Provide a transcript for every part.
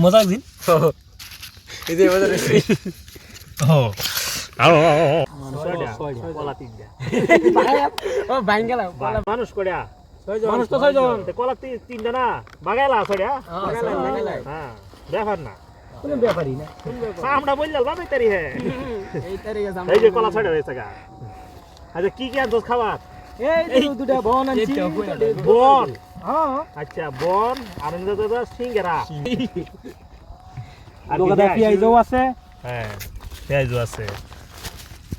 মজা দিন এই যে মজা দিছি ও আও কলা তিনটা ও বাইন গেল মানুষ কড়া মানুষ তো 6 জন কলা তিনটা না বাগাইলা ছড়া বাগাইলা হ্যাঁ ব্যাপার না কোনো ব্যাপারই না আমরা বললাম বাবা তারি হ্যাঁ এই তারিখে জাম এই যে কলা ছড়া হয়েছে গা আচ্ছা কি কি আনছস খাবার এই দুটা বন আনছি বন হ্যাঁ আচ্ছা বন আনন্দ দাদা সিঙ্গারা আর লোকাদা পিয়াইজও আছে হ্যাঁ পেঁয়াজও আছে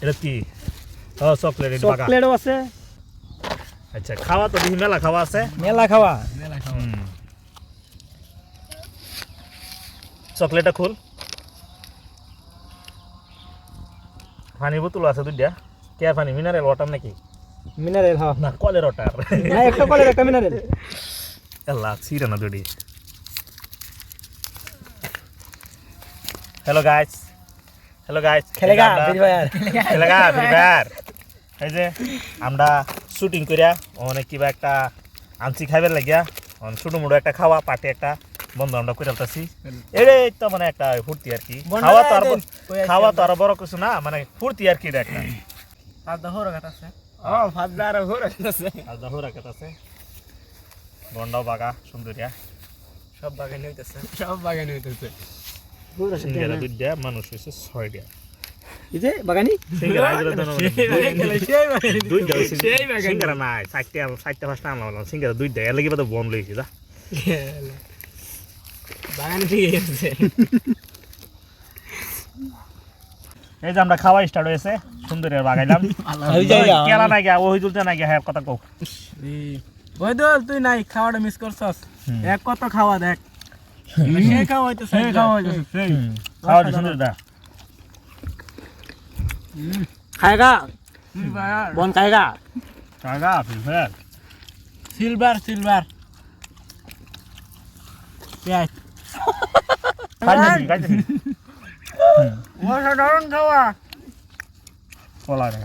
এটা কি ও চকলেট এটা বাগা চকলেটও আছে আচ্ছা খাওয়া তো দেখি মেলা খাওয়া আছে মেলা খাওয়া চকলেটটা খুল পানি বোতল আছে দুইটা কে পানি মিনারেল ওয়াটার নাকি মিনারেল হ্যাঁ না কলের ওয়াটার না একটা কলের একটা মিনারেল আল্লাহ সিরা না দুটি হ্যালো গাইস খেলেগা ফ্রি ফায়ার এই যে আমরা শুটিং করিয়া অনেক কিবা একটা আনছি খাইবার লাগিয়া ছোট মোটো একটা খাওয়া পার্টি একটা বন্ধ আমরা করে ফেলতেছি এটাই তো মানে একটা ফুর্তি আর কি খাওয়া তো আর বড় কিছু না মানে ফুর্তি আর কি এটা একটা ফাদা হোরা কাট আছে ফাদা হোরা কাট আছে বন্ডাও বাগা সুন্দরিয়া সব বাগানে হইতেছে সিঙ্গারা দুইটা মানুষ হয়েছে 6টা এই যে বাগানি সিঙ্গারা সিঙ্গারা নাই 4টা 5টা আনলাম সিঙ্গারা দুইটা এর লাগি বাদ বন লইছি যা বাগানে ঠিক আছে এই যে আমরা খাওয়া স্টার্ট হয়েছে সুন্দরিয়া বাগাইলাম কেলা নাই গিয়া ওই তুলতে নাই গিয়া হ্যাঁ কথা কও ওই তো তুই নাই খাওয়াটা মিস করছস এক কত খাওয়া দেখ সেই খাওয়া হইতেছে সেই খাওয়া হইতেছে খাওয়া সুন্দরটা খাएगा बन खाएगा কাগা ফির सिल्वर प्याज খাইছি অসাধারণ খাওয়া কলা রে